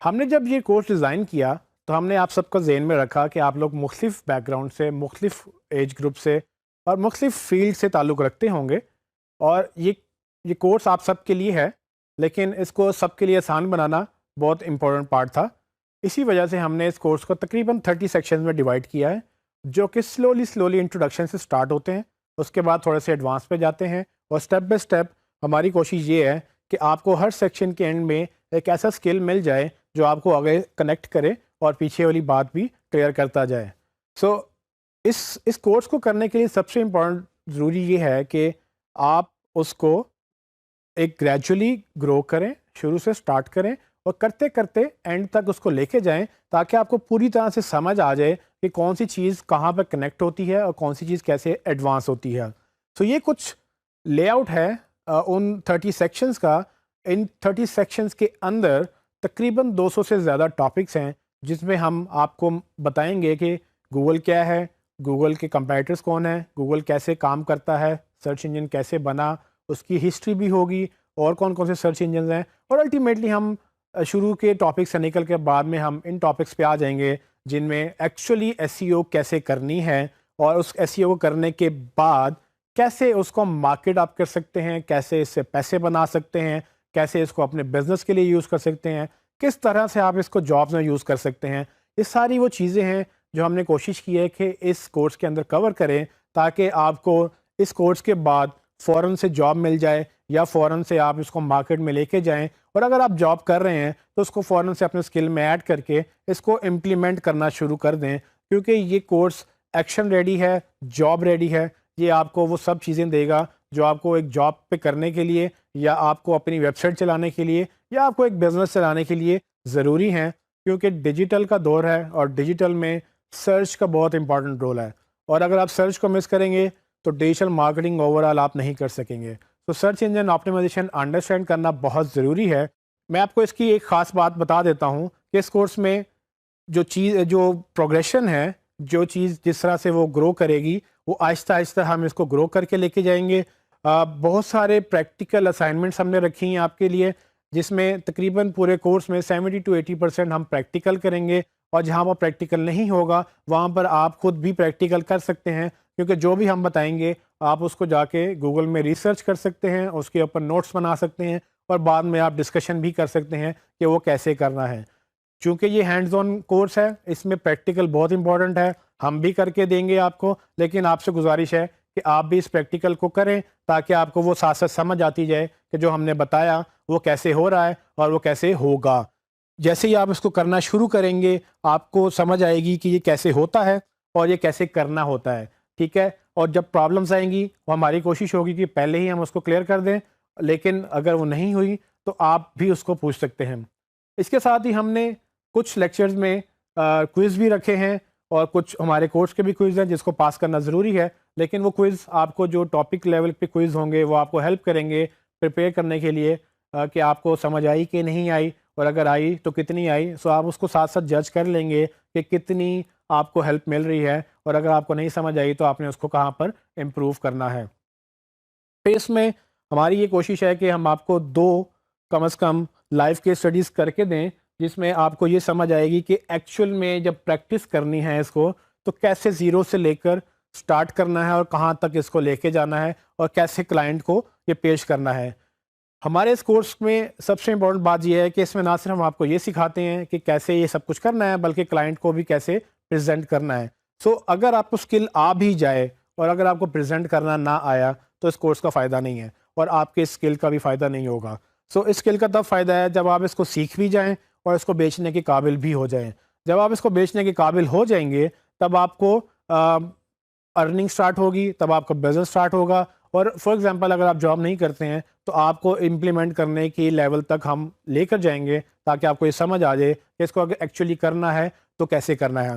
ہم نے جب یہ کورس ڈیزائن کیا تو ہم نے آپ سب کو ذہن میں رکھا کہ آپ لوگ مختلف بیک گراؤنڈ سے، مختلف ایج گروپ سے اور مختلف فیلڈ سے تعلق رکھتے ہوں گے، اور یہ کورس آپ سب کے لیے ہے، لیکن اس کو سب کے لیے آسان بنانا بہت امپورٹنٹ پارٹ تھا۔ اسی وجہ سے ہم نے اس کورس کو تقریباً 30 سیکشنز میں ڈیوائڈ کیا ہے، جو کہ سلولی انٹروڈکشن سے سٹارٹ ہوتے ہیں، اس کے بعد تھوڑے سے ایڈوانس پہ جاتے ہیں، اور سٹیپ بائی سٹیپ ہماری کوشش یہ ہے کہ آپ کو ہر سیکشن کے اینڈ میں ایک ایسا اسکل مل جائے جو آپ کو آگے کنیکٹ کرے اور پیچھے والی بات بھی کلیئر کرتا جائے۔ سو اس کورس کو کرنے کے لیے سب سے امپورٹنٹ ضروری یہ ہے کہ آپ اس کو ایک گریجولی گرو کریں، شروع سے سٹارٹ کریں اور کرتے کرتے اینڈ تک اس کو لے کے جائیں، تاکہ آپ کو پوری طرح سے سمجھ آ جائے کہ کون سی چیز کہاں پہ کنیکٹ ہوتی ہے اور کون سی چیز کیسے ایڈوانس ہوتی ہے۔ سو یہ کچھ لے آؤٹ ہے ان 30 سیکشنز کا۔ ان 30 سیکشنز کے اندر تقریباً 200 سے زیادہ ٹاپکس ہیں، جس میں ہم آپ کو بتائیں گے کہ گوگل کیا ہے، گوگل کے کمپیٹیٹرز کون ہیں، گوگل کیسے کام کرتا ہے، سرچ انجن کیسے بنا، اس کی ہسٹری بھی ہوگی، اور کون کون سے سرچ انجنز ہیں، اور الٹیمیٹلی ہم شروع کے ٹاپک سے نکل کے بعد میں ہم ان ٹاپکس پہ آ جائیں گے جن میں ایکچولی ایس ای او کیسے کرنی ہے، اور اس ایس ای او کو کرنے کے بعد کیسے اس کو مارکیٹ آپ کر سکتے ہیں، کیسے اس سے پیسے بنا سکتے ہیں، کیسے اس کو اپنے بزنس کے لیے یوز کر سکتے ہیں، کس طرح سے آپ اس کو جابس میں یوز کر سکتے ہیں۔ یہ ساری وہ چیزیں ہیں جو ہم نے کوشش کی ہے کہ اس کورس کے اندر کور کریں، تاکہ آپ کو اس کورس کے بعد فوراً سے جاب مل جائے، یا فوراً سے آپ اس کو مارکیٹ میں لے کے جائیں، اور اگر آپ جاب کر رہے ہیں تو اس کو فوراً سے اپنے اسکل میں ایڈ کر کے اس کو امپلیمنٹ کرنا شروع کر دیں، کیونکہ یہ کورس ایکشن ریڈی ہے، جاب ریڈی ہے۔ یہ آپ کو وہ سب چیزیں دے گا جو آپ کو ایک جاب پہ کرنے کے لیے، یا آپ کو اپنی ویب سائٹ چلانے کے لیے، یا آپ کو ایک بزنس چلانے کے لیے ضروری ہیں، کیونکہ ڈیجیٹل کا دور ہے اور ڈیجیٹل میں سرچ کا بہت امپورٹنٹ رول ہے، اور اگر آپ سرچ کو مس کریں گے تو ڈیجیٹل مارکیٹنگ اوور آل آپ نہیں کر سکیں گے۔ تو سرچ انجن آپٹیمائزیشن انڈرسٹینڈ کرنا بہت ضروری ہے۔ میں آپ کو اس کی ایک خاص بات بتا دیتا ہوں کہ اس کورس میں جو پروگریشن ہے، جو چیز جس طرح سے وہ گرو کرے گی، وہ آہستہ آہستہ ہم اس کو گرو کر کے لے کے جائیں گے۔ بہت سارے پریکٹیکل اسائنمنٹس ہم نے رکھی ہیں آپ کے لیے، جس میں تقریباً پورے کورس میں 70 to 80% ہم پریکٹیکل کریں گے، اور جہاں پر پریکٹیکل نہیں ہوگا وہاں پر آپ خود بھی پریکٹیکل کر سکتے ہیں، کیونکہ جو بھی ہم بتائیں گے آپ اس کو جا کے گوگل میں ریسرچ کر سکتے ہیں، اس کے اوپر نوٹس بنا سکتے ہیں، اور بعد میں آپ ڈسکشن بھی کر سکتے ہیں کہ وہ کیسے کرنا ہے۔ چونکہ یہ ہینڈز آن کورس ہے، اس میں پریکٹیکل بہت امپورٹنٹ ہے، ہم بھی کر کے دیں گے آپ کو، لیکن آپ سے گزارش ہے کہ آپ بھی اس پریکٹیکل کو کریں، تاکہ آپ کو وہ ساتھ ساتھ سمجھ آتی جائے کہ جو ہم نے بتایا وہ کیسے ہو رہا ہے اور وہ کیسے ہوگا۔ جیسے ہی آپ اس کو کرنا شروع کریں گے، آپ کو سمجھ آئے گی کہ یہ کیسے ہوتا ہے اور یہ کیسے کرنا ہوتا ہے، ٹھیک ہے؟ اور جب پرابلمس آئیں گی، وہ ہماری کوشش ہوگی کہ پہلے ہی ہم اس کو کلیئر کر دیں، لیکن اگر وہ نہیں ہوئی تو آپ بھی اس کو پوچھ سکتے ہیں۔ اس کے ساتھ ہی ہم نے کچھ لیکچرز میں کوئز بھی رکھے ہیں، اور کچھ ہمارے کورس کے بھی کوئز ہیں جس کو پاس کرنا ضروری ہے، لیکن وہ کوئز آپ کو جو ٹاپک لیول پہ کوئز ہوں گے وہ آپ کو ہیلپ کریں گے پریپیئر کرنے کے لیے کہ آپ کو سمجھ آئی کہ نہیں آئی، اور اگر آئی تو کتنی آئی۔ سو آپ اس کو ساتھ ساتھ جج کر لیں گے کہ کتنی آپ کو ہیلپ مل رہی ہے، اور اگر آپ کو نہیں سمجھ آئی تو آپ نے اس کو کہاں پر امپروو کرنا ہے۔ پھر اس میں ہماری یہ کوشش ہے کہ ہم آپ کو 2 کم از کم لائف کے اسٹڈیز کر کے دیں، جس میں آپ کو یہ سمجھ آئے گی کہ ایکچوئل میں جب پریکٹس کرنی ہے اس کو تو کیسے زیرو سے لے کر سٹارٹ کرنا ہے، اور کہاں تک اس کو لے کے جانا ہے، اور کیسے کلائنٹ کو یہ پیش کرنا ہے۔ ہمارے اس کورس میں سب سے امپورٹنٹ بات یہ ہے کہ اس میں نہ صرف ہم آپ کو یہ سکھاتے ہیں کہ کیسے یہ سب کچھ کرنا ہے، بلکہ کلائنٹ کو بھی کیسے پریزنٹ کرنا ہے۔ سو اگر آپ کو اسکل آ بھی جائے اور اگر آپ کو پریزنٹ کرنا نہ آیا تو اس کورس کا فائدہ نہیں ہے، اور آپ کے اسکل کا بھی فائدہ نہیں ہوگا۔ سو اس اسکل کا تب فائدہ ہے جب آپ اس کو سیکھ بھی جائیں اور اس کو بیچنے کے قابل بھی ہو جائیں۔ جب آپ اس کو بیچنے کے قابل ہو جائیں گے تب آپ کو ارننگ سٹارٹ ہوگی، تب آپ کا بزنس سٹارٹ ہوگا، اور فار ایگزامپل اگر آپ جاب نہیں کرتے ہیں تو آپ کو امپلیمنٹ کرنے کی لیول تک ہم لے کر جائیں گے، تاکہ آپ کو یہ سمجھ آ جائے کہ اس کو اگر ایکچولی کرنا ہے تو کیسے کرنا ہے۔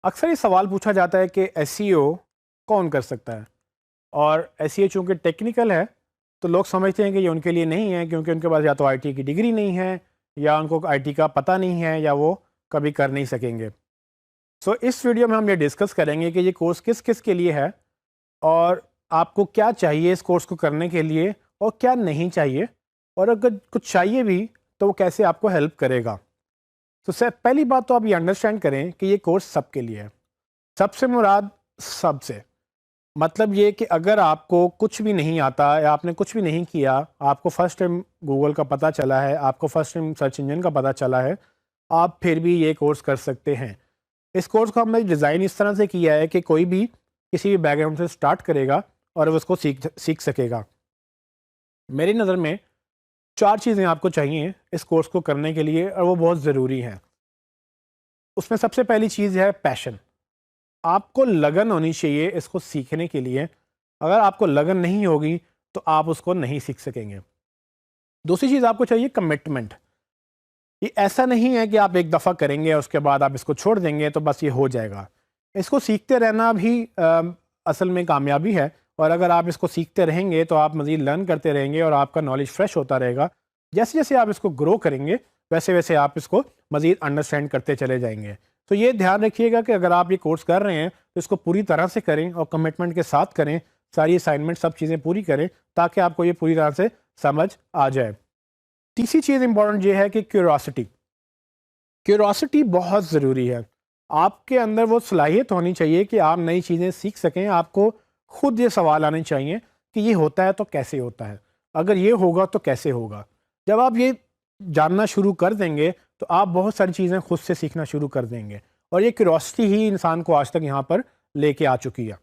اکثر یہ سوال پوچھا جاتا ہے کہ SEO کون کر سکتا ہے، اور SEO چونکہ ٹیکنیکل ہے تو لوگ سمجھتے ہیں کہ یہ ان کے لیے نہیں ہے، کیونکہ ان کے پاس یا تو IT کی ڈگری نہیں ہے، یا ان کو IT کا پتہ نہیں ہے، یا وہ کبھی کر نہیں سکیں گے۔ سو اس ویڈیو میں ہم یہ ڈسکس کریں گے کہ یہ کورس کس کس کے لیے ہے، اور آپ کو کیا چاہیے اس کورس کو کرنے کے لیے اور کیا نہیں چاہیے، اور اگر کچھ چاہیے بھی تو وہ کیسے آپ کو ہیلپ کرے گا۔ تو پہلی بات تو آپ یہ انڈرسٹینڈ کریں کہ یہ کورس سب کے لیے ہے۔ سب سے مراد سب سے، مطلب یہ کہ اگر آپ کو کچھ بھی نہیں آتا یا آپ نے کچھ بھی نہیں کیا، آپ کو فرسٹ ٹائم گوگل کا پتہ چلا ہے، آپ کو فرسٹ ٹائم سرچ انجن کا پتہ چلا ہے، آپ پھر بھی یہ کورس کر سکتے ہیں۔ اس کورس کو ہم نے ڈیزائن اس طرح سے کیا ہے کہ کوئی بھی کسی بھی بیک گراؤنڈ سے سٹارٹ کرے گا اور وہ اس کو سیکھ سکے گا۔ میری نظر میں 4 چیزیں آپ کو چاہیے اس کورس کو کرنے کے لیے، اور وہ بہت ضروری ہیں۔ اس میں سب سے پہلی چیز ہے پیشن۔ آپ کو لگن ہونی چاہیے اس کو سیکھنے کے لیے۔ اگر آپ کو لگن نہیں ہوگی تو آپ اس کو نہیں سیکھ سکیں گے۔ دوسری چیز آپ کو چاہیے کمٹمنٹ۔ یہ ایسا نہیں ہے کہ آپ ایک دفعہ کریں گے اور اس کے بعد آپ اس کو چھوڑ دیں گے تو بس یہ ہو جائے گا۔ اس کو سیکھتے رہنا بھی اصل میں کامیابی ہے، اور اگر آپ اس کو سیکھتے رہیں گے تو آپ مزید لرن کرتے رہیں گے اور آپ کا نالج فریش ہوتا رہے گا۔ جیسے جیسے آپ اس کو گرو کریں گے ویسے ویسے آپ اس کو مزید انڈرسٹینڈ کرتے چلے جائیں گے۔ تو یہ دھیان رکھیے گا کہ اگر آپ یہ کورس کر رہے ہیں تو اس کو پوری طرح سے کریں اور کمٹمنٹ کے ساتھ کریں، ساری اسائنمنٹ سب چیزیں پوری کریں تاکہ آپ کو یہ پوری طرح سے سمجھ آ جائے۔ تیسری چیز امپورٹنٹ یہ ہے کہ کیوریاسٹی بہت ضروری ہے۔ آپ کے اندر وہ صلاحیت ہونی چاہیے کہ آپ نئی چیزیں سیکھ سکیں۔ آپ کو خود یہ سوال آنے چاہیے کہ یہ ہوتا ہے تو کیسے ہوتا ہے، اگر یہ ہوگا تو کیسے ہوگا۔ جب آپ یہ جاننا شروع کر دیں گے تو آپ بہت ساری چیزیں خود سے سیکھنا شروع کر دیں گے، اور یہ کیوریاسٹی ہی انسان کو آج تک یہاں پر لے کے آ چکی ہے۔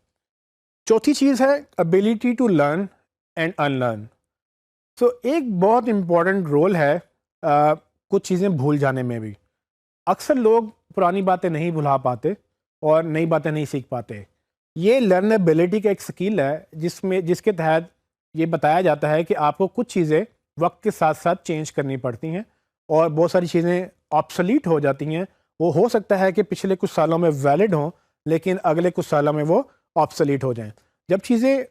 چوتھی چیز ہے ابیلٹی ٹو لرن اینڈ انلرن۔ سو ایک بہت امپورٹنٹ رول ہے کچھ چیزیں بھول جانے میں بھی۔ اکثر لوگ پرانی باتیں نہیں بھلا پاتے اور نئی باتیں نہیں سیکھ پاتے۔ یہ لرنیبلٹی کا ایک سکل ہے جس کے تحت یہ بتایا جاتا ہے کہ آپ کو کچھ چیزیں وقت کے ساتھ ساتھ چینج کرنی پڑتی ہیں، اور بہت ساری چیزیں آبسلیٹ ہو جاتی ہیں۔ وہ ہو سکتا ہے کہ پچھلے کچھ سالوں میں ویلڈ ہوں لیکن اگلے کچھ سالوں میں وہ آبسلیٹ ہو جائیں۔ جب چیزیں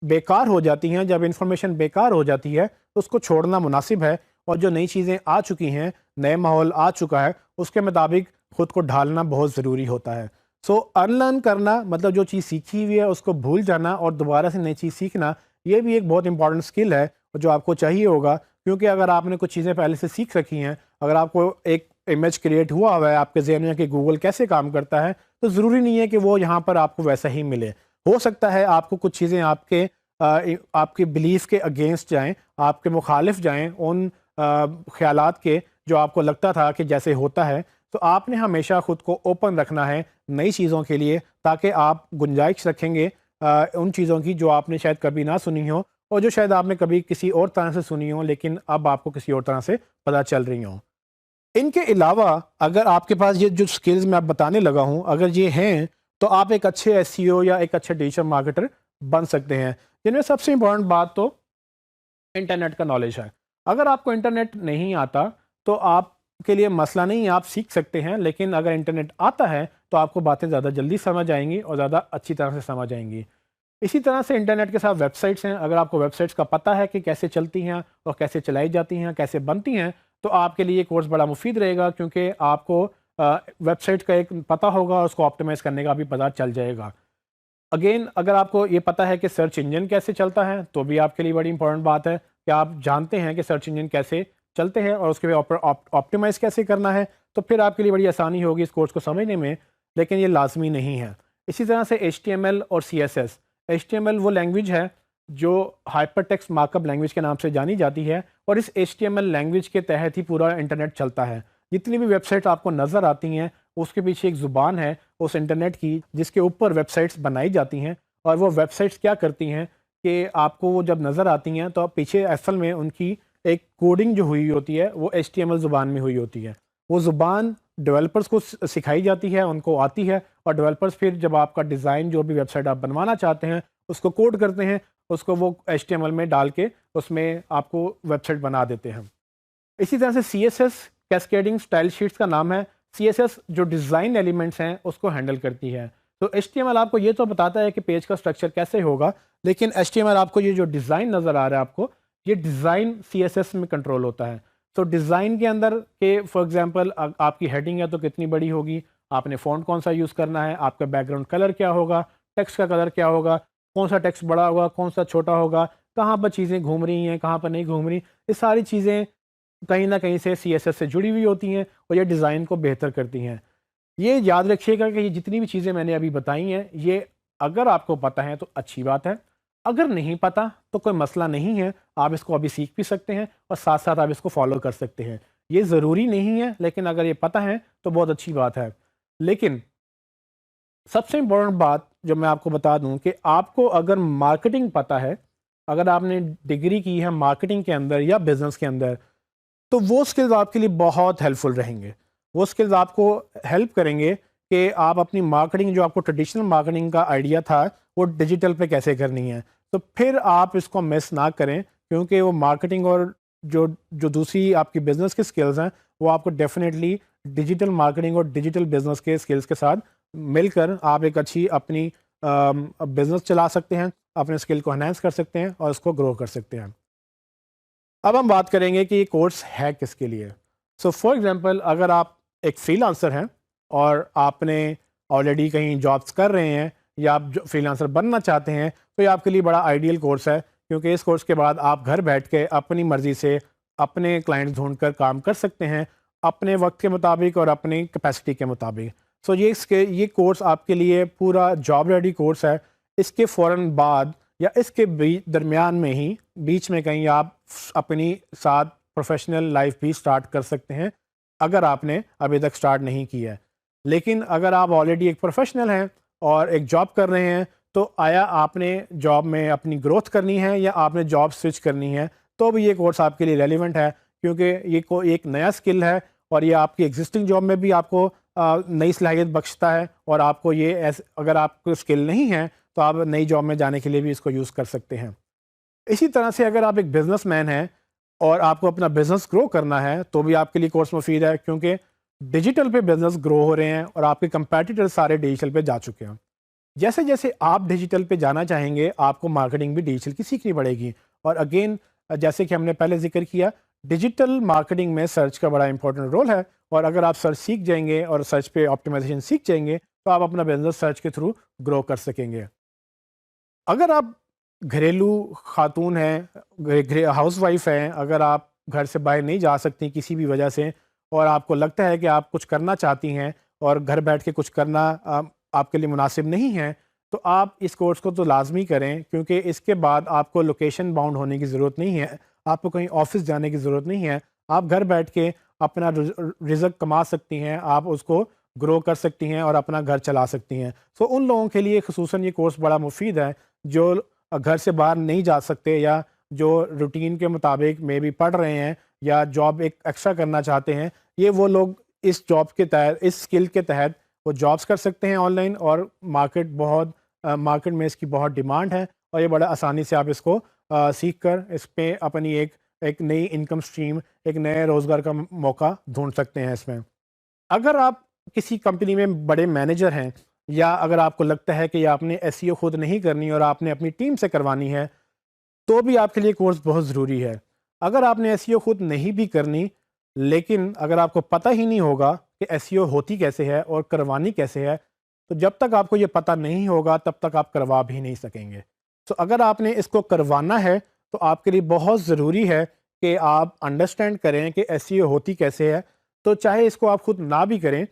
بیکار ہو جاتی ہیں، جب انفارمیشن بیکار ہو جاتی ہے تو اس کو چھوڑنا مناسب ہے، اور جو نئی چیزیں آ چکی ہیں، نئے ماحول آ چکا ہے، اس کے مطابق خود کو ڈھالنا بہت ضروری ہوتا ہے۔ سو انلرن کرنا مطلب جو چیز سیکھی ہوئی ہے اس کو بھول جانا اور دوبارہ سے نئی چیز سیکھنا، یہ بھی ایک بہت امپورٹنٹ سکل ہے جو آپ کو چاہیے ہوگا، کیونکہ اگر آپ نے کچھ چیزیں پہلے سے سیکھ رکھی ہیں، اگر آپ کو ایک امیج کریٹ ہوا ہے آپ کے ذہن میں کہ گوگل کیسے کام کرتا ہے، تو ضروری نہیں ہے کہ وہ یہاں پر آپ کو ویسا ہی ملے۔ ہو سکتا ہے آپ کو کچھ چیزیں آپ کے بلیف کے اگینسٹ جائیں، آپ کے مخالف جائیں ان خیالات کے جو آپ کو لگتا تھا کہ جیسے ہوتا ہے۔ تو آپ نے ہمیشہ خود کو اوپن رکھنا ہے نئی چیزوں کے لیے، تاکہ آپ گنجائش رکھیں گے ان چیزوں کی جو آپ نے شاید کبھی نہ سنی ہو، اور جو شاید آپ نے کبھی کسی اور طرح سے سنی ہو لیکن اب آپ کو کسی اور طرح سے پتہ چل رہی ہوں۔ ان کے علاوہ اگر آپ کے پاس یہ جو سکلز میں آپ بتانے لگا ہوں اگر یہ ہیں تو آپ ایک اچھے SEO یا ایک اچھے ڈیجیٹل مارکیٹر بن سکتے ہیں، جن میں سب سے امپورٹنٹ بات تو انٹرنیٹ کا نالج ہے۔ اگر آپ کو انٹرنیٹ نہیں آتا تو آپ کے لیے مسئلہ نہیں، آپ سیکھ سکتے ہیں، لیکن اگر انٹرنیٹ آتا ہے تو آپ کو باتیں زیادہ جلدی سمجھ آئیں گی اور زیادہ اچھی طرح سے سمجھ آئیں گی۔ اسی طرح سے انٹرنیٹ کے ساتھ ویب سائٹس ہیں۔ اگر آپ کو ویب سائٹس کا پتہ ہے کہ کیسے چلتی ہیں اور کیسے چلائی جاتی ہیں، کیسے بنتی ہیں، تو آپ کے لیے یہ کورس بڑا مفید رہے گا، کیونکہ آپ کو ویب سائٹ کا ایک پتہ ہوگا اور اس کو آپٹیمائز کرنے کا بھی پتہ چل جائے گا۔ اگین اگر آپ کو یہ پتہ ہے کہ سرچ انجن کیسے چلتا ہے تو بھی آپ کے لیے بڑی امپورٹنٹ بات ہے کہ آپ جانتے ہیں کہ سرچ انجن کیسے چلتے ہیں اور اس کے آپٹیمائز کیسے کرنا ہے، تو پھر آپ کے لیے بڑی آسانی ہوگی اس کورس کو سمجھنے میں، لیکن یہ لازمی نہیں ہے۔ اسی طرح سے HTML اور CSS۔ HTML وہ لینگویج ہے جو hyper text mark up language کے نام سے جانی جاتی ہے، اور اس HTML لینگویج کے تحت ہی پورا انٹرنیٹ چلتا ہے۔ جتنی بھی ویب سائٹ آپ کو نظر آتی ہیں اس کے پیچھے ایک زبان ہے اس انٹرنیٹ کی جس کے اوپر ویب سائٹس بنائی جاتی ہیں، اور وہ ویب سائٹس کیا کرتی ہیں کہ آپ کو وہ جب نظر آتی ہیں تو پیچھے اصل میں ان کی ایک کوڈنگ جو ہوئی ہوتی ہے وہ HTML زبان میں ہوئی ہوتی ہے۔ وہ زبان ڈیولپرز کو سکھائی جاتی ہے، ان کو آتی ہے، اور ڈیولپرز پھر جب آپ کا ڈیزائن جو بھی ویب سائٹ آپ بنوانا چاہتے ہیں اس کو کوڈ کرتے ہیں، اس کو وہ HTML میں ڈال کے اس میں آپ کو ویب سائٹ بنا دیتے ہیں۔ اسی طرح سے CSS کیسکیڈنگ سٹائل شیٹس کا نام ہے۔ CSS جو ڈیزائن ایلیمنٹس ہیں اس کو ہینڈل کرتی ہے. تو HTML آپ کو یہ تو بتاتا ہے کہ پیج کا اسٹرکچر کیسے ہوگا, لیکن HTML آپ کو یہ جو ڈیزائن نظر آ رہا ہے آپ کو, یہ ڈیزائن CSS میں کنٹرول ہوتا ہے. تو ڈیزائن کے اندر کہ فار ایگزامپل آپ کی ہیڈنگ ہے تو کتنی بڑی ہوگی, آپ نے فونٹ کون سا یوز کرنا ہے, آپ کا بیک گراؤنڈ کلر کیا ہوگا, ٹیکسٹ کا کلر کیا ہوگا, کون سا ٹیکسٹ بڑا ہوگا, کون سا چھوٹا ہوگا, کہاں پر چیزیں گھوم رہی ہیں, کہاں پر نہیں گھوم رہی, یہ ساری چیزیں کہیں نہ کہیں سے CSS سے جڑی ہوئی ہوتی ہیں اور یہ ڈیزائن کو بہتر کرتی ہیں. یہ یاد رکھیے گا کہ یہ جتنی بھی چیزیں میں نے ابھی بتائی ہیں, یہ اگر آپ کو پتہ ہے تو اچھی بات ہے, اگر نہیں پتہ تو کوئی مسئلہ نہیں ہے, آپ اس کو ابھی سیکھ بھی سکتے ہیں اور ساتھ ساتھ آپ اس کو فالو کر سکتے ہیں. یہ ضروری نہیں ہے, لیکن اگر یہ پتہ ہے تو بہت اچھی بات ہے. لیکن سب سے امپورٹنٹ بات جو میں آپ کو بتا دوں کہ آپ کو اگر مارکیٹنگ پتہ ہے, اگر آپ نے ڈگری کی ہے مارکیٹنگ کے اندر یا بزنس کے اندر, تو وہ سکلز آپ کے لیے بہت ہیلپ فل رہیں گے. وہ سکلز آپ کو ہیلپ کریں گے کہ آپ اپنی مارکیٹنگ, جو آپ کو ٹریڈیشنل مارکیٹنگ کا آئیڈیا تھا, وہ ڈیجیٹل پہ کیسے کرنی ہے. تو پھر آپ اس کو مس نہ کریں, کیونکہ وہ مارکیٹنگ اور جو دوسری آپ کی بزنس کی سکلز ہیں وہ آپ کو ڈیفینیٹلی ڈیجیٹل مارکیٹنگ اور ڈیجیٹل بزنس کے سکلز کے ساتھ مل کر آپ ایک اچھی اپنی بزنس چلا سکتے ہیں, اپنے اسکل کو انہینس کر سکتے ہیں اور اس کو گرو کر سکتے ہیں. اب ہم بات کریں گے کہ یہ کورس ہے کس کے لیے. سو فار ایگزامپل اگر آپ ایک فری لانسر ہیں اور آپ نے آلریڈی کہیں جابس کر رہے ہیں یا آپ فری لانسر بننا چاہتے ہیں, تو یہ آپ کے لیے بڑا آئیڈیل کورس ہے, کیونکہ اس کورس کے بعد آپ گھر بیٹھ کے اپنی مرضی سے اپنے کلائنٹ ڈھونڈ کر کام کر سکتے ہیں اپنے وقت کے مطابق اور اپنی کیپیسٹی کے مطابق. سو یہ کورس آپ کے لیے پورا جاب ریڈی کورس ہے. اس کے فوراً بعد یا اس کے درمیان میں ہی بیچ میں کہیں آپ اپنی ساتھ پروفیشنل لائف بھی سٹارٹ کر سکتے ہیں اگر آپ نے ابھی تک سٹارٹ نہیں کیا ہے. لیکن اگر آپ آلریڈی ایک پروفیشنل ہیں اور ایک جاب کر رہے ہیں, تو آیا آپ نے جاب میں اپنی گروتھ کرنی ہے یا آپ نے جاب سوئچ کرنی ہے, تو بھی یہ کورس آپ کے لیے ریلیونٹ ہے, کیونکہ یہ ایک نیا سکل ہے اور یہ آپ کی ایگزسٹنگ جاب میں بھی آپ کو نئی صلاحیت بخشتا ہے. اور آپ کو یہ اگر آپ کو اسکل نہیں ہے تو آپ نئی جاب میں جانے کے لیے بھی اس کو یوز کر سکتے ہیں. اسی طرح سے اگر آپ ایک بزنس مین ہیں اور آپ کو اپنا بزنس گرو کرنا ہے, تو بھی آپ کے لیے کورس مفید ہے, کیونکہ ڈیجیٹل پہ بزنس گرو ہو رہے ہیں اور آپ کے کمپیٹیٹر سارے ڈیجیٹل پہ جا چکے ہیں. جیسے جیسے آپ ڈیجیٹل پہ جانا چاہیں گے, آپ کو مارکیٹنگ بھی ڈیجیٹل کی سیکھنی پڑے گی. اور اگین جیسے کہ ہم نے پہلے ذکر کیا, ڈیجیٹل مارکیٹنگ میں سرچ کا بڑا امپورٹنٹ رول ہے, اور اگر آپ سرچ سیکھ جائیں گے اور سرچ پہ آپٹیمائزیشن سیکھ جائیں گے تو آپ اپنا بزنس سرچ کے تھرو گرو کر سکیں گے. اگر آپ گھریلو خاتون ہیں, ہاؤس وائف ہیں, اگر آپ گھر سے باہر نہیں جا سکتی کسی بھی وجہ سے اور آپ کو لگتا ہے کہ آپ کچھ کرنا چاہتی ہیں اور گھر بیٹھ کے کچھ کرنا آپ کے لیے مناسب نہیں ہے, تو آپ اس کورس کو تو لازمی کریں, کیونکہ اس کے بعد آپ کو لوکیشن باؤنڈ ہونے کی ضرورت نہیں ہے, آپ کو کہیں آفس جانے کی ضرورت نہیں ہے, آپ گھر بیٹھ کے اپنا رزق کما سکتی ہیں, آپ اس کو گرو کر سکتی ہیں اور اپنا گھر چلا سکتی ہیں. سو ان لوگوں کے لیے خصوصاً یہ کورس بڑا مفید ہے جو گھر سے باہر نہیں جا سکتے یا جو روٹین کے مطابق میں بھی پڑھ رہے ہیں یا جاب ایک ایکسٹرا کرنا چاہتے ہیں. یہ وہ لوگ اس جاب کے تحت, اس اسکل کے تحت وہ جابس کر سکتے ہیں آن لائن, اور مارکیٹ میں اس کی بہت ڈیمانڈ ہے, اور یہ بڑا آسانی سے آپ اس کو سیکھ کر اس پہ اپنی ایک نئی انکم سٹریم, ایک نئے روزگار کا موقع ڈھونڈ سکتے ہیں اس میں. اگر آپ کسی کمپنی میں بڑے مینیجر ہیں, یا اگر آپ کو لگتا ہے کہ آپ نے SEO خود نہیں کرنی اور آپ نے اپنی ٹیم سے کروانی ہے, تو بھی آپ کے لیے کورس بہت ضروری ہے. اگر آپ نے SEO خود نہیں بھی کرنی, لیکن اگر آپ کو پتہ ہی نہیں ہوگا کہ SEO ہوتی کیسے ہے اور کروانی کیسے ہے, تو جب تک آپ کو یہ پتہ نہیں ہوگا تب تک آپ کروا بھی نہیں سکیں گے. تو اگر آپ نے اس کو کروانا ہے تو آپ کے لیے بہت ضروری ہے کہ آپ انڈرسٹینڈ کریں کہ SEO ہوتی کیسے ہے. تو چاہے اس کو آپ خود نہ بھی کریں,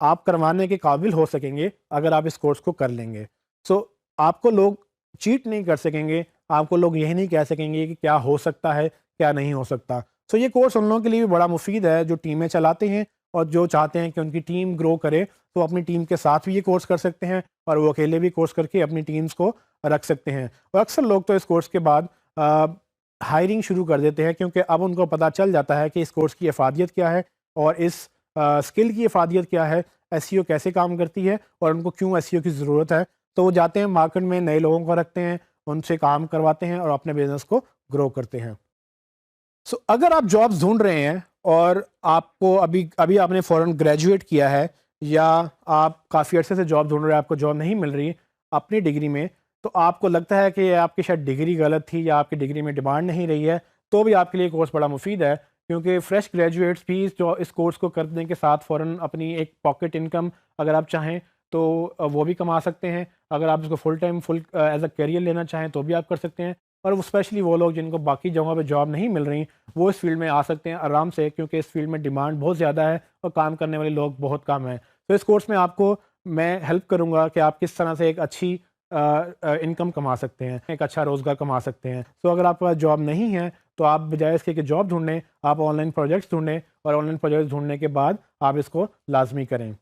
آپ کروانے کے قابل ہو سکیں گے اگر آپ اس کورس کو کر لیں گے. سو آپ کو لوگ چیٹ نہیں کر سکیں گے, آپ کو لوگ یہ نہیں کہہ سکیں گے کہ کیا ہو سکتا ہے کیا نہیں ہو سکتا. سو یہ کورس ان لوگوں کے لیے بھی بڑا مفید ہے جو ٹیمیں چلاتے ہیں اور جو چاہتے ہیں کہ ان کی ٹیم گرو کرے, تو اپنی ٹیم کے ساتھ بھی یہ کورس کر سکتے ہیں, اور وہ اکیلے بھی کورس کر کے اپنی ٹیمز کو رکھ سکتے ہیں. اور اکثر لوگ تو اس کورس کے بعد ہائرنگ شروع کر دیتے ہیں, کیونکہ اب ان کو پتہ چل جاتا ہے کہ اس کورس کی افادیت کیا ہے اور اس اسکل کی افادیت کیا ہے, SEO کیسے کام کرتی ہے اور ان کو کیوں SEO کی ضرورت ہے. تو وہ جاتے ہیں مارکیٹ میں نئے لوگوں کو رکھتے ہیں, ان سے کام کرواتے ہیں اور اپنے بزنس کو گرو کرتے ہیں. سو اگر آپ جابس ڈھونڈ رہے ہیں اور آپ کو ابھی آپ نے فوراً گریجویٹ کیا ہے یا آپ کافی عرصے سے جاب ڈھونڈ رہے ہیں، آپ کو جاب نہیں مل رہی اپنی ڈگری میں، تو آپ کو لگتا ہے کہ آپ کی شاید ڈگری غلط تھی یا آپ کی ڈگری میں ڈیمانڈ نہیں رہی ہے، تو بھی آپ کے لیے کورس بڑا مفید ہے، کیونکہ فریش گریجویٹس بھی جو اس کورس کو کرنے کے ساتھ فوراً اپنی ایک پاکٹ انکم اگر آپ چاہیں تو وہ بھی کما سکتے ہیں. اگر آپ اس کو full time as a career لینا چاہیں تو بھی آپ کر سکتے ہیں. اور اسپیشلی وہ لوگ جن کو باقی جگہوں پہ جاب نہیں مل رہی، وہ اس فیلڈ میں آ سکتے ہیں آرام سے، کیونکہ اس فیلڈ میں ڈیمانڈ بہت زیادہ ہے اور کام کرنے والے لوگ بہت کم ہیں. تو اس کورس میں آپ کو میں ہیلپ کروں گا کہ آپ کس طرح سے ایک اچھی انکم کما سکتے ہیں، ایک اچھا روزگار کما سکتے ہیں. تو اگر آپ کے پاس جاب نہیں ہے تو آپ بجائے اس کے کہ جاب ڈھونڈیں، آپ آن لائن پروجیکٹس ڈھونڈیں، اور آن لائن پروجیکٹس ڈھونڈنے کے بعد آپ اس کو لازمی کریں.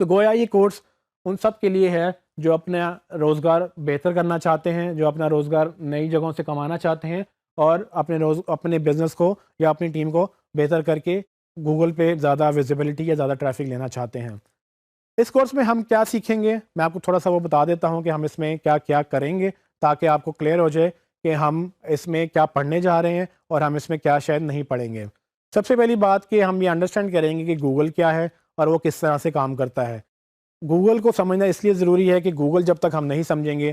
تو گویا یہ کورس ان سب کے لیے ہے جو اپنا روزگار بہتر کرنا چاہتے ہیں، جو اپنا روزگار نئی جگہوں سے کمانا چاہتے ہیں، اور اپنے بزنس کو یا اپنی ٹیم کو بہتر کر کے گوگل پہ زیادہ ویزیبلٹی یا زیادہ ٹریفک لینا چاہتے ہیں. اس کورس میں ہم کیا سیکھیں گے، میں آپ کو تھوڑا سا وہ بتا دیتا ہوں کہ ہم اس میں کیا کیا کریں گے، تاکہ آپ کو کلیئر ہو جائے کہ ہم اس میں کیا پڑھنے جا رہے ہیں اور ہم اس میں کیا شاید نہیں پڑھیں گے. سب سے پہلی بات کہ ہم یہ انڈرسٹینڈ کریں گے کہ گوگل کیا ہے اور وہ کس طرح سے کام کرتا ہے. گوگل کو سمجھنا اس لیے ضروری ہے کہ گوگل جب تک ہم نہیں سمجھیں گے،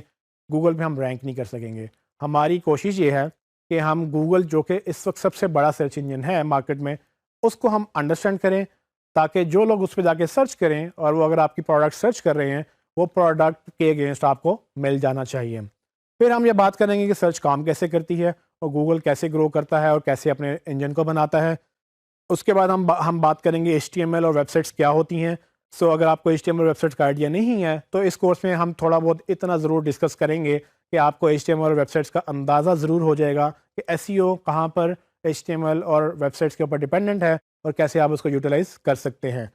گوگل پہ ہم رینک نہیں کر سکیں گے. ہماری کوشش یہ ہے کہ ہم گوگل، جو کہ اس وقت سب سے بڑا سرچ انجن ہے مارکیٹ میں، اس کو ہم انڈرسٹینڈ کریں، تاکہ جو لوگ اس پہ جا کے سرچ کریں، اور وہ اگر آپ کی پروڈکٹ سرچ کر رہے ہیں، وہ پروڈکٹ کے اگینسٹ آپ کو مل جانا چاہیے. پھر ہم یہ بات کریں گے کہ سرچ کام کیسے کرتی ہے اور گوگل کیسے گرو کرتا ہے اور کیسے اپنے انجن کو بناتا ہے. اس کے بعد ہم بات کریں گے HTML اور ویب سائٹس کیا ہوتی ہیں. اگر آپ کو HTML اور ویب سائٹس کا آئیڈیا نہیں ہے تو اس کورس میں ہم تھوڑا بہت اتنا ضرور ڈسکس کریں گے کہ آپ کو HTML اور ویب سائٹس کا اندازہ ضرور ہو جائے گا کہ SEO کہاں پر HTML اور ویب سائٹس کے اوپر ڈیپینڈنٹ ہے اور کیسے آپ اس کو یوٹیلائز کر سکتے ہیں.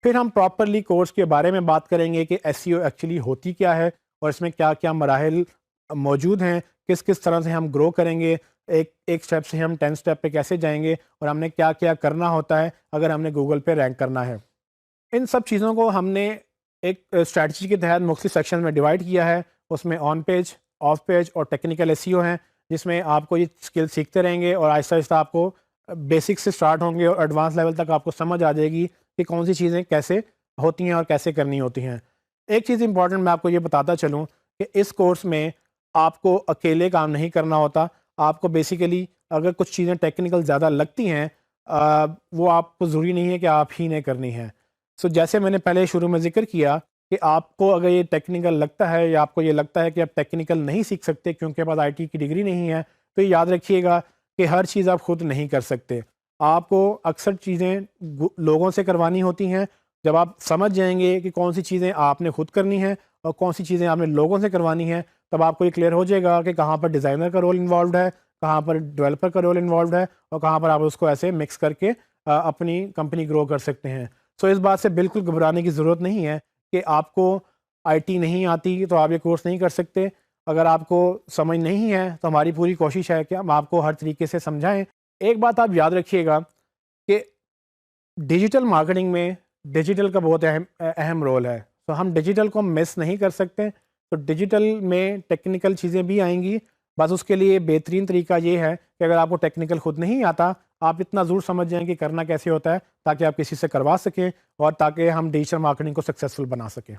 پھر ہم پراپرلی کورس کے بارے میں بات کریں گے کہ SEO ایکچولی ہوتی کیا ہے اور اس میں کیا کیا مراحل موجود ہیں، کس طرح سے ہم گرو کریں گے، ایک سٹیپ سے ہم 10 سٹیپ پہ کیسے جائیں گے، اور ہم نے کیا کیا کرنا ہوتا ہے اگر ہم نے گوگل پہ رینک کرنا ہے. ان سب چیزوں کو ہم نے ایک اسٹریٹجی کے تحت مختلف سیکشن میں ڈیوائڈ کیا ہے. اس میں آن پیج، آف پیج اور ٹیکنیکل SEO ہیں، جس میں آپ کو یہ اسکل سیکھتے رہیں گے اور آہستہ آہستہ آپ کو بیسک سے سٹارٹ ہوں گے اور ایڈوانس لیول تک آپ کو سمجھ آ جائے گی کہ کون سی چیزیں کیسے ہوتی ہیں اور کیسے کرنی ہوتی ہیں. ایک چیز امپورٹنٹ میں آپ کو یہ بتاتا چلوں کہ اس کورس میں آپ کو اکیلے کام نہیں کرنا ہوتا. آپ کو بیسیکلی اگر کچھ چیزیں ٹیکنیکل زیادہ لگتی ہیں، وہ آپ کو ضروری نہیں ہے کہ آپ ہی نے کرنی ہے. جیسے میں نے پہلے شروع میں ذکر کیا کہ آپ کو اگر یہ ٹیکنیکل لگتا ہے یا آپ کو یہ لگتا ہے کہ آپ ٹیکنیکل نہیں سیکھ سکتے کیونکہ آپ IT کی ڈگری نہیں ہے، تو یہ یاد رکھیے گا کہ ہر چیز آپ خود نہیں کر سکتے. آپ کو اکثر چیزیں لوگوں سے کروانی ہوتی ہیں. جب آپ سمجھ جائیں گے کہ کون سی چیزیں آپ نے خود کرنی ہیں اور کون سی چیزیں آپ نے لوگوں سے کروانی ہیں، تب آپ کو یہ کلیئر ہو جائے گا کہ کہاں پر ڈیزائنر کا رول انوالوڈ ہے، کہاں پر ڈیولپر کا رول انوالوڈ ہے، اور کہاں پر آپ اس کو ایسے مکس کر کے اپنی کمپنی گرو کر سکتے ہیں. اس بات سے بالکل گھبرانے کی ضرورت نہیں ہے کہ آپ کو IT نہیں آتی تو آپ یہ کورس نہیں کر سکتے. اگر آپ کو سمجھ نہیں ہے تو ہماری پوری کوشش ہے کہ ہم آپ کو ہر طریقے سے سمجھائیں. ایک بات آپ یاد رکھیے گا کہ ڈیجیٹل مارکیٹنگ میں ڈیجیٹل کا بہت اہم رول ہے. ہم ڈیجیٹل کو مس نہیں کر سکتے. تو ڈیجیٹل میں ٹیکنیکل چیزیں بھی آئیں گی، بس اس کے لیے بہترین طریقہ یہ ہے کہ اگر آپ کو ٹیکنیکل خود نہیں آتا، آپ اتنا ضرور سمجھ جائیں کہ کرنا کیسے ہوتا ہے، تاکہ آپ کسی سے کروا سکیں اور تاکہ ہم ڈیجیٹل مارکیٹنگ کو سکسیزفل بنا سکیں.